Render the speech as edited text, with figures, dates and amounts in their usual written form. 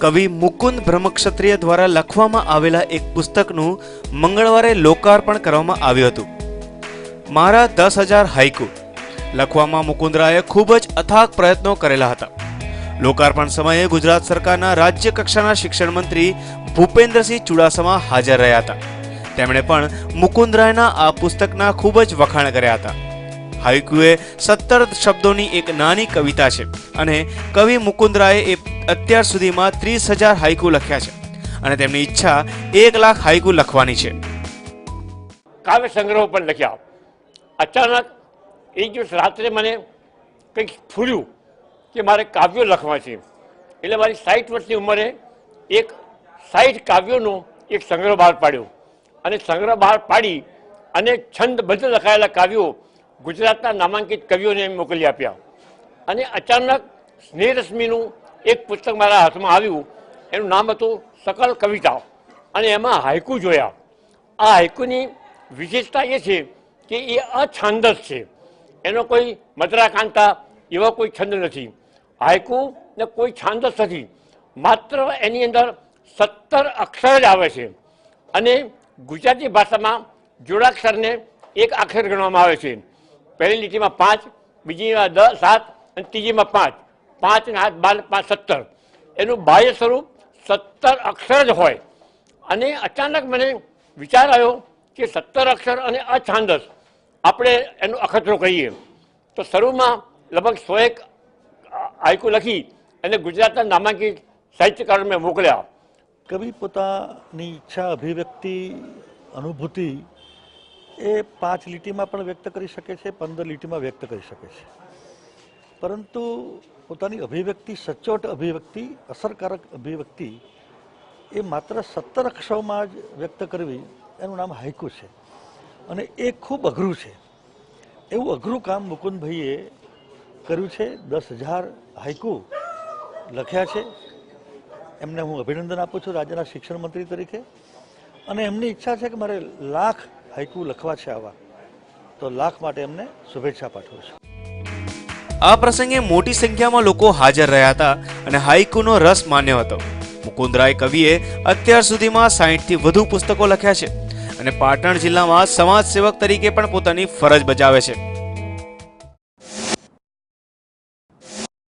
કવિ મુકુંદ બ્રહ્મક્ષત્રિય દ્વારા લખવામાં આવેલા એક પુસ્તકનું મંગળવારે લોકાર્પણ કરવામાં આવ્યું હતું. મારા 10,000 હાઇકુ લખવામાં મુકુંદરાયે ખૂબ જ અથાગ પ્રયત્નો કરેલા હતા. લોકાર્પણ સમયે ગુજરાત સરકારના રાજ્ય કક્ષાના શિક્ષણ મંત્રી ભૂપેન્દ્રસિંહ ચુડાસમા હાજર રહ્યા હતા. તેમણે પણ મુકુંદરાયના આ પુસ્તકના ખૂબ જ વખાણ કર્યા હતા. હાઇકુ એ 17 શબ્દોની એક નાની કવિતા છે અને કવિ મુકુંદરાયે અત્યાર સુધીમાં 30,000 હાઇકુ લખ્યા છે અને તેમની ઈચ્છા 1 લાખ હાઇકુ લખવાની છે. કાવ્ય સંગ્રહ પણ લખ્યા. અચાનક એક દિવસ રાત્રે મને કંઈક ફૂર્યું કે મારે કાવ્યો લખવા છે. એટલે મારી 60 વર્ષની ઉંમરે એક 60 કાવ્યોનો એક સંગ્રહ બહાર પાડ્યો અને સંગ્રહ બહાર પાડી અને છંદબદ્ધ લખાયેલા કાવ્યો ગુજરાતના નામાંકિત કવિઓને મોકલી આપ્યા. અને અચાનક સ્નેહરશ્મિનું એક પુસ્તક મારા હાથમાં આવ્યું. એનું નામ હતું સકલ કવિતા અને એમાં હાઇકુ જોયા. આ હાઇકુની વિશેષતા એ છે કે એ અછાંદસ છે. એનો કોઈ મદ્રાકાંતા એવા કોઈ છંદ નથી. હાઇકુ ને કોઈ છાંદસ નથી. માત્ર એની અંદર 17 અક્ષર જ આવે છે અને ગુજરાતી ભાષામાં જોડાક્ષરને એક અક્ષર ગણવામાં આવે છે. પહેલી લીટીમાં 5, બીજીમાં 7 અને ત્રીજીમાં 5. 5 ને 8 12 5 17. એનું બાહ્ય સ્વરૂપ 17 અક્ષર જ હોય. અને અચાનક મને વિચાર આવ્યો કે 17 અક્ષર અને અછાંદસ આપણે એનો અખતરો કહીએ તો શરૂમાં લગભગ 101 હાઇકુ લખી અને ગુજરાતના નામાંકિત સાહિત્યકારોને મોકલ્યા. કવિ પોતાની ઈચ્છા, અભિવ્યક્તિ, અનુભૂતિ એ 5 લીટીમાં પણ વ્યક્ત કરી શકે છે, 15 લીટીમાં વ્યક્ત કરી શકે છે. પરંતુ પોતાની અભિવ્યક્તિ, સચોટ અભિવ્યક્તિ, અસરકારક અભિવ્યક્તિ એ માત્ર 17 અક્ષરોમાં જ વ્યક્ત કરવી એનું નામ હાઇકુ છે અને એ ખૂબ અઘરું છે. એવું અઘરું કામ મુકુંદભાઈએ કર્યું છે. 10,000 હાઇકુ લખ્યા છે. એમને હું અભિનંદન આપું છું રાજ્યના શિક્ષણ મંત્રી તરીકે. અને એમની ઈચ્છા છે કે મારે 1 લાખ હાઇકુ લખવા છે આવા, તો 1 લાખ માટે એમને શુભેચ્છા પાઠવું છું. આ પ્રસંગે મોટી સંખ્યામાં લોકો હાજર રહ્યા હતા અને હાઇકુનો રસ માન્યો હતો. મુકુંદરાય કવિએ અત્યાર સુધીમાં 60થી વધુ પુસ્તકો લખ્યા છે અને પાટણ જિલ્લામાં સમાજ સેવક તરીકે પણ પોતાની ફરજ બજાવે છે.